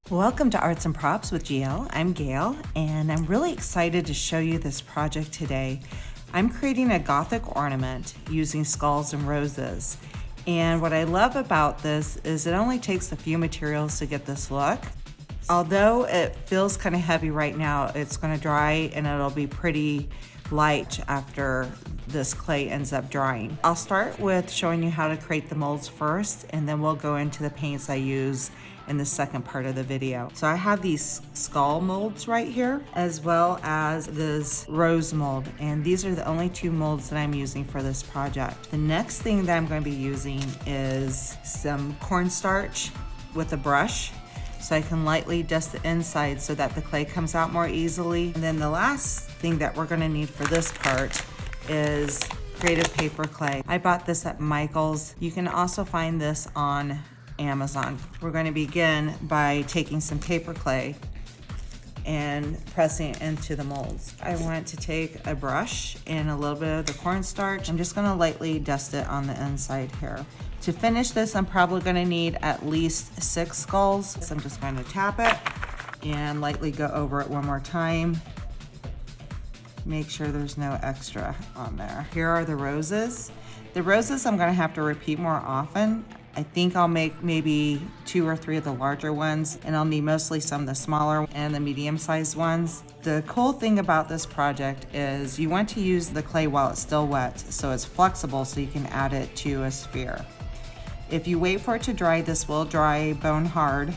Welcome to Arts and Props with GL. I'm Gail, and I'm really excited to show you this project today. I'm creating a Gothic ornament using skulls and roses. And what I love about this is it only takes a few materials to get this look. Although it feels kind of heavy right now, it's going to dry and it'll be pretty light after this clay ends up drying. I'll start with showing you how to create the molds first, and then we'll go into the paints I use in the second part of the video. So I have these skull molds right here, as well as this rose mold, and these are the only two molds that I'm using for this project. The next thing that I'm going to be using is some cornstarch with a brush, so I can lightly dust the inside so that the clay comes out more easily. And then the last thing that we're going to need for this part is creative paper clay. I bought this at Michael's. You can also find this on Amazon. We're going to begin by taking some paper clay and pressing it into the molds. I want to take a brush and a little bit of the cornstarch. I'm just going to lightly dust it on the inside here. To finish this, I'm probably going to need at least 6 skulls. So I'm just going to tap it and lightly go over it one more time. Make sure there's no extra on there. Here are the roses. The roses I'm going to have to repeat more often. I think I'll make maybe 2 or 3 of the larger ones, and I'll need mostly some of the smaller and the medium-sized ones. The cool thing about this project is you want to use the clay while it's still wet, so it's flexible so you can add it to a sphere. If you wait for it to dry, this will dry bone hard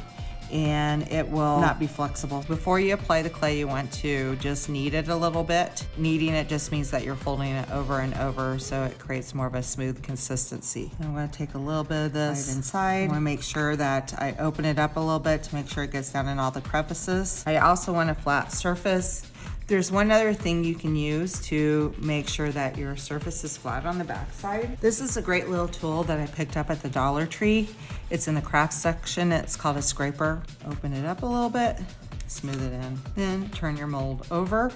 and it will not be flexible. Before you apply the clay, you want to just knead it a little bit. Kneading it just means that you're folding it over and over so it creates more of a smooth consistency. I'm going to take a little bit of this right inside. I want to make sure that I open it up a little bit to make sure it gets down in all the crevices. I also want a flat surface. There's one other thing you can use to make sure that your surface is flat on the back side. This is a great little tool that I picked up at the Dollar Tree. It's in the craft section. It's called a scraper. Open it up a little bit, smooth it in. Then turn your mold over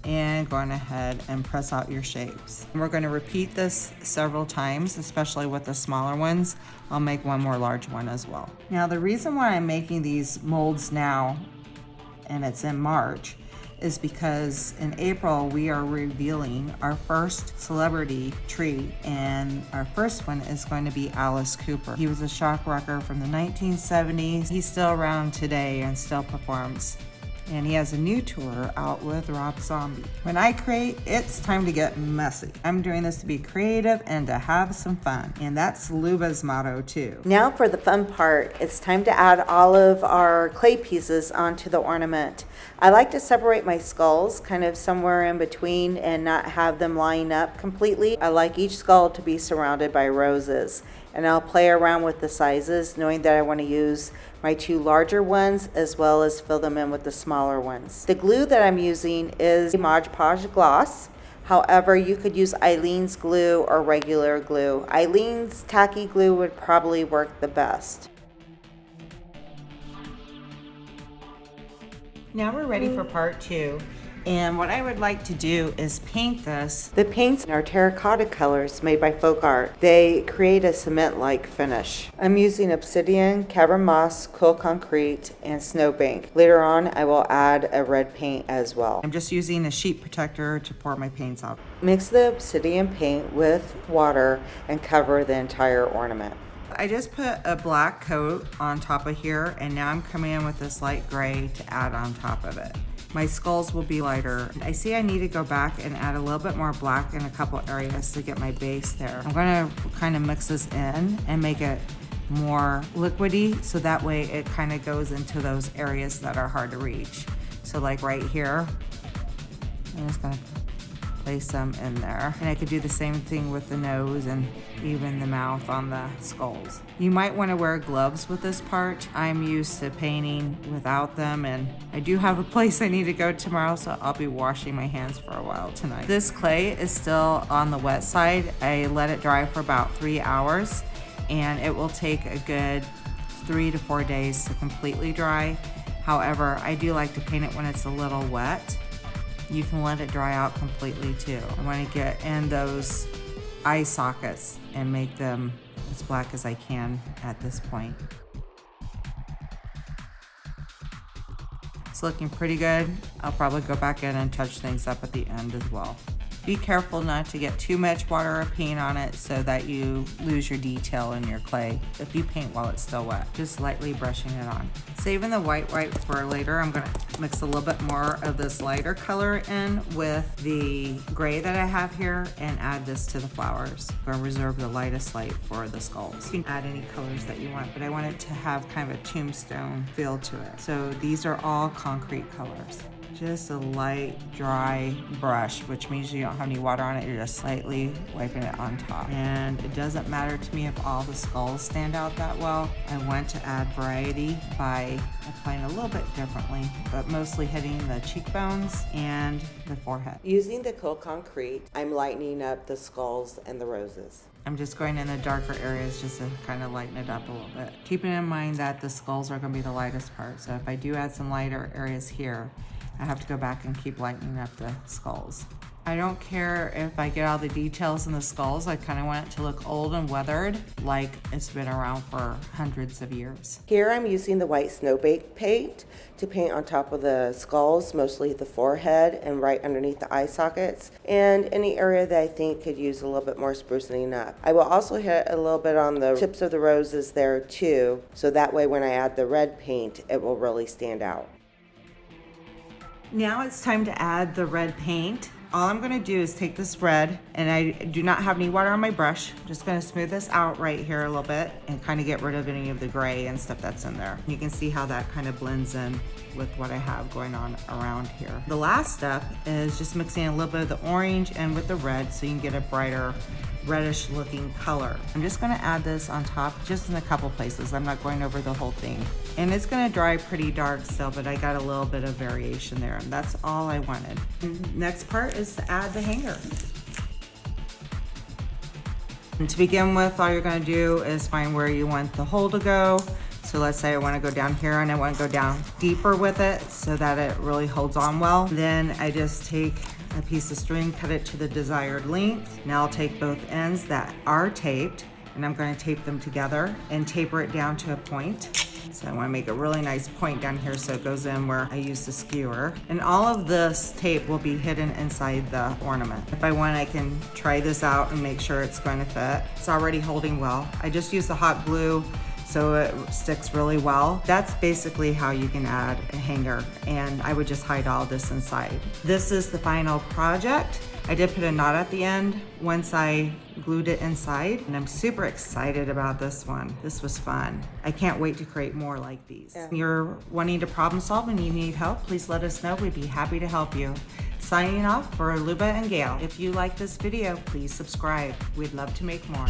and go on ahead and press out your shapes. And we're going to repeat this several times, especially with the smaller ones. I'll make one more large one as well. Now, the reason why I'm making these molds now, and it's in March, is because in April we are revealing our first celebrity tree, and our first one is going to be Alice Cooper. He was a shock rocker from the 1970s. He's still around today and still performs. And he has a new tour out with Rob Zombie. When I create, it's time to get messy. I'm doing this to be creative and to have some fun. And that's Luba's motto too. Now for the fun part, it's time to add all of our clay pieces onto the ornament. I like to separate my skulls kind of somewhere in between and not have them line up completely. I like each skull to be surrounded by roses. And I'll play around with the sizes, knowing that I want to use my 2 larger ones as well as fill them in with the smaller ones. The glue that I'm using is Mod Podge gloss. However, you could use Aleen's glue or regular glue. Aleen's tacky glue would probably work the best. Now we're ready for part 2. And what I would like to do is paint this. The paints are Terra-Cotta colors made by Folk Art. They create a cement-like finish. I'm using Obsidian, Cavern Moss, Cool Concrete, and Snowbank. Later on, I will add a red paint as well. I'm just using a sheet protector to pour my paints out. Mix the Obsidian paint with water and cover the entire ornament. I just put a black coat on top of here, and now I'm coming in with this light gray to add on top of it. My skulls will be lighter. I see I need to go back and add a little bit more black in a couple areas to get my base there. I'm gonna kind of mix this in and make it more liquidy, so that way it kind of goes into those areas that are hard to reach. So like right here, I'm just gonna place some in there. And I could do the same thing with the nose and even the mouth on the skulls. You might want to wear gloves with this part. I'm used to painting without them, and I do have a place I need to go tomorrow, so I'll be washing my hands for a while tonight. This clay is still on the wet side. I let it dry for about 3 hours, and it will take a good 3 to 4 days to completely dry. However, I do like to paint it when it's a little wet. You can let it dry out completely too. I want to get in those eye sockets and make them as black as I can at this point. It's looking pretty good. I'll probably go back in and touch things up at the end as well. Be careful not to get too much water or paint on it so that you lose your detail in your clay if you paint while it's still wet. Just lightly brushing it on. Saving the white for later, I'm gonna mix a little bit more of this lighter color in with the gray that I have here and add this to the flowers. I'm gonna reserve the lightest light for the skulls. You can add any colors that you want, but I want it to have kind of a tombstone feel to it. So these are all concrete colors. Just a light, dry brush, which means you don't have any water on it. You're just slightly wiping it on top. And it doesn't matter to me if all the skulls stand out that well. I want to add variety by applying a little bit differently, but mostly hitting the cheekbones and the forehead. Using the cold concrete, I'm lightening up the skulls and the roses. I'm just going in the darker areas just to kind of lighten it up a little bit. Keeping in mind that the skulls are going to be the lightest part. So if I do add some lighter areas here, I have to go back and keep lightening up the skulls. I don't care if I get all the details in the skulls. I kind of want it to look old and weathered, like it's been around for hundreds of years. Here I'm using the white Snowbank paint to paint on top of the skulls, mostly the forehead and right underneath the eye sockets, and any area that I think could use a little bit more sprucing up. I will also hit a little bit on the tips of the roses there too, so that way when I add the red paint, it will really stand out. Now it's time to add the red paint. All I'm gonna do is take this red, and I do not have any water on my brush. I'm just gonna smooth this out right here a little bit and kind of get rid of any of the gray and stuff that's in there. You can see how that kind of blends in with what I have going on around here. The last step is just mixing a little bit of the orange and with the red so you can get a brighter reddish looking color. I'm just gonna add this on top just in a couple places. I'm not going over the whole thing. And it's gonna dry pretty dark still, but I got a little bit of variation there, and that's all I wanted. Next part is to add the hanger. And to begin with, all you're gonna do is find where you want the hole to go. So let's say I wanna go down here and I wanna go down deeper with it so that it really holds on well. Then I just take a piece of string, cut it to the desired length. Now I'll take both ends that are taped and I'm going to tape them together and taper it down to a point. So I want to make a really nice point down here so it goes in where I use the skewer. And all of this tape will be hidden inside the ornament. If I want, I can try this out and make sure it's going to fit. It's already holding well. I just use the hot glue so it sticks really well. That's basically how you can add a hanger, and I would just hide all this inside. This is the final project. I did put a knot at the end once I glued it inside, and I'm super excited about this one. This was fun. I can't wait to create more like these. If you're wanting to problem solve and you need help, please let us know. We'd be happy to help you. Signing off for Luba and Gail. If you like this video, please subscribe. We'd love to make more.